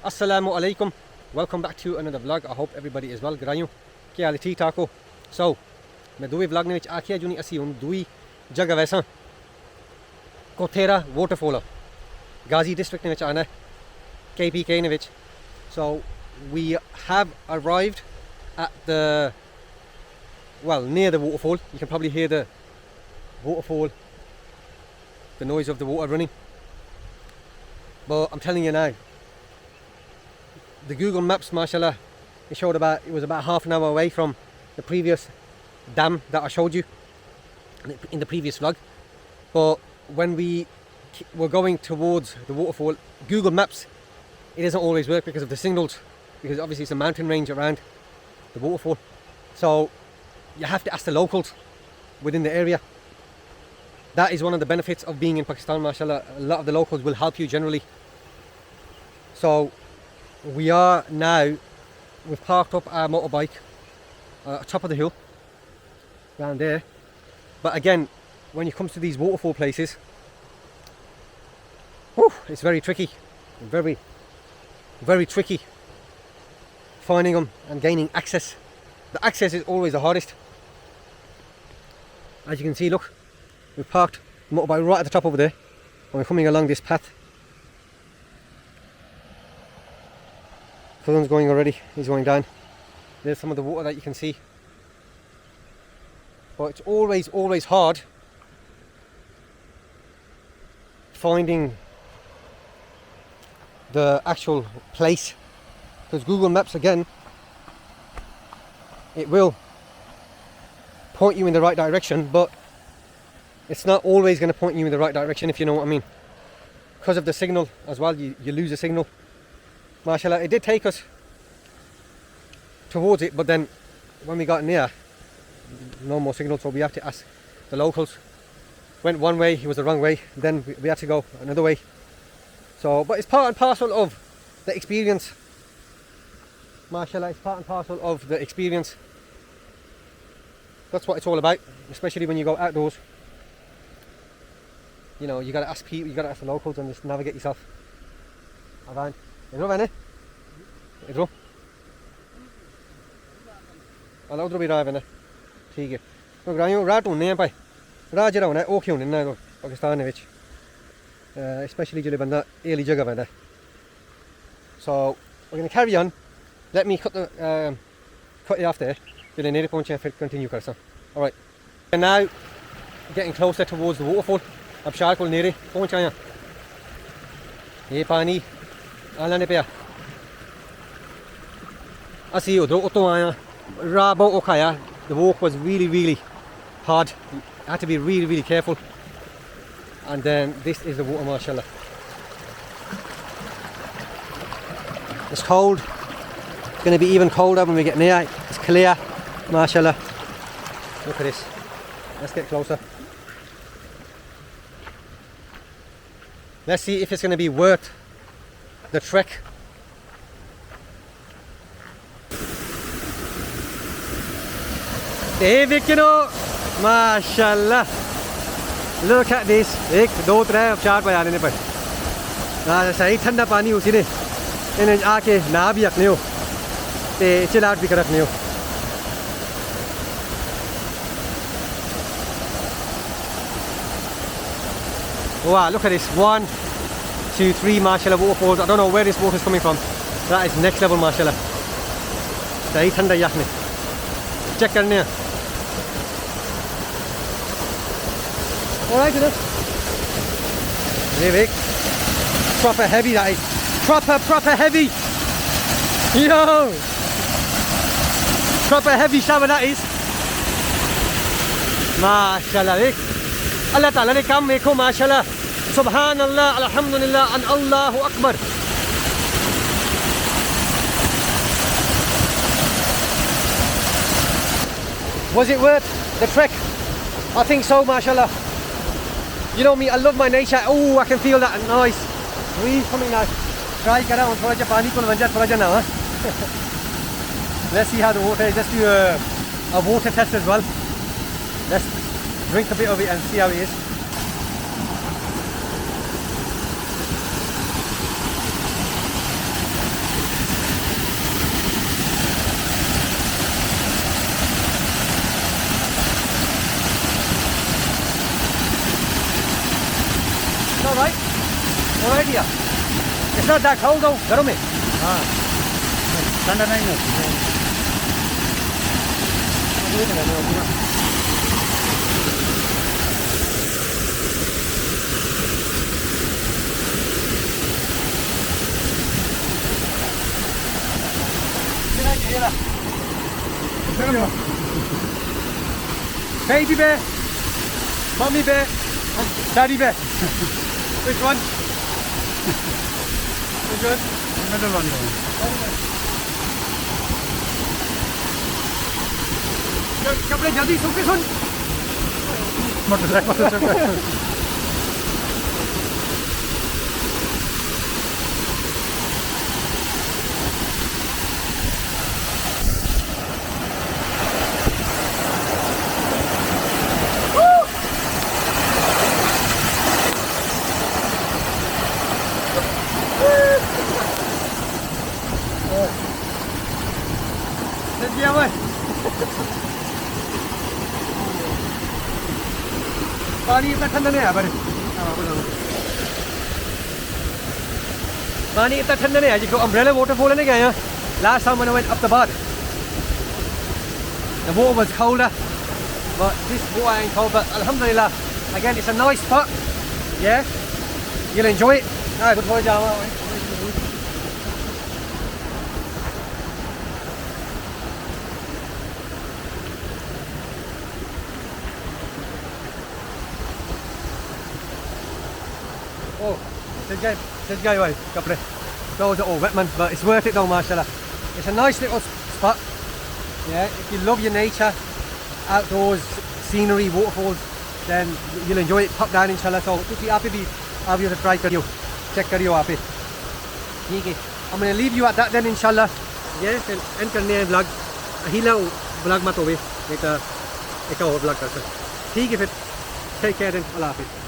Assalamu alaikum. Welcome back to another vlog. I hope everybody is well. Grayu ke haal theek thaak ho. So मैं दूसरे vlog में आखिया जो नहीं असी हूँ दूसरी जगह वैसा Kotehra Waterfall Ghazi district में आना है KPK ने विच. So we have arrived at the near the waterfall. You can probably hear the waterfall, the noise of the water running. But I'm telling you now, the Google Maps, mashallah, it was about half an hour away from the previous dam that I showed you in the previous vlog. But when we were going towards the waterfall, Google Maps, it doesn't always work because of the signals, because obviously it's a mountain range around the waterfall. So you have to ask the locals within the area. That is one of the benefits of being in Pakistan, mashallah. A lot of the locals will help you generally. So we are now, we've parked up our motorbike top of the hill down there. But again, when it comes to these waterfall places, it's very tricky, very tricky finding them and gaining access. The access is always the hardest. As you can see, look, we've parked the motorbike right at the top over there and we're coming along this path. Sun's going already, he's going down. There's some of the water that you can see. But it's always hard finding the actual place, because Google Maps, again, it will point you in the right direction, but it's not always going to point you in the right direction, if you know what I mean. Because of the signal as well, you lose a signal. Mashallah, it did take us towards it, but then when we got near, no more signal, so we have to ask the locals. Went one way, it was the wrong way, then we had to go another way. So, but it's part and parcel of the experience. Mashallah, it's part and parcel of the experience. That's what it's all about, especially when you go outdoors. You know, you gotta ask people, you gotta ask the locals and just navigate yourself. Avan. इधरों बहने इधरों अल्लाह उधरों भी राह बहने ठीक है तो ग्राहियों राह ढूंढने हैं भाई राह जरा होना है ओखे होने ना पाकिस्तान विच especially जो बंदा ये वाली जगह बंदा so we're going to carry on. Let me cut it off there जो नेरे पहुंचे हैं फिर continue कर सकते. All right, and now getting closer towards the waterfall. अब शार को नेरे पहुंच आए हैं. ये पानी आला ने पे असी उधरों उतों आया राह बहुत औखा आया. The walk was really hard. I had to be really careful. And then this is the water, mashallah. It's cold. It's going to be even colder when we get near. It's clear, mashallah. Look at this. Let's get closer. Let's see if it's going to be worth the trek. David, you know, mashallah. Look at this. एक दो त्रै अब चार बजे आने पर सही ठंडा पानी उसी ने इन्हें आके ना भी रखने हो ते चिलाट भी कर रखने हो. Wow, look at this. 1, 2, 3, mashallah, waterfalls. I don't know where this water is coming from. That is next level, mashallah. सही ठंडा यख में चेक करने हैं. Alright, you know. There proper heavy that is. Proper heavy. Yo! Proper heavy shower that is. MashaAllah. Allah Ta'ala ne kam dekho, MashaAllah. Subhanallah, Alhamdulillah, and Allahu Akbar. Was it worth the trek? I think so, MashaAllah. You know me, I love my nature. Oh, I can feel that noise. Breeze coming now. Try kar raha hu thoda ja pani ko vanja thoda ja na. Let's see how the water is. Let's do a water test as well. Let's drink a bit of it and see how it is. बढ़िया. It's not that cold though, घरों में. हाँ ठंडा नहीं है Baby bear, mommy bear, and daddy bear. Which one? Which one? middle one कपड़े जल्दी सूखे सुन. मोटरसाइकिल से चलता है Let's get away. पानी इतना ठंडा नहीं है पर पानी इतना ठंडा नहीं है जिसको अम्ब्रेला वाटरफॉल है ना गए हैं last time when I went up the bar the water was colder but this water ain't cold but alhamdulillah again it's a nice spot yeah you'll enjoy it good for you Oh, said guy away, kapre. Those are all wet man, but it's worth it though, mashallah. It's a nice little spot. Yeah, if you love your nature, outdoors, scenery, waterfalls, then you'll enjoy it. Pop down inshallah. So, if you happy, I'll be able to try kariyo. Check kariyo happy. Okay. I'm gonna leave you at that then inshallah. Yeah, then end karne hai vlog. Hila vlog mat hobe. Ek और vlog कर सकते. ठीक है फिर. Take care then. Allah Hafiz.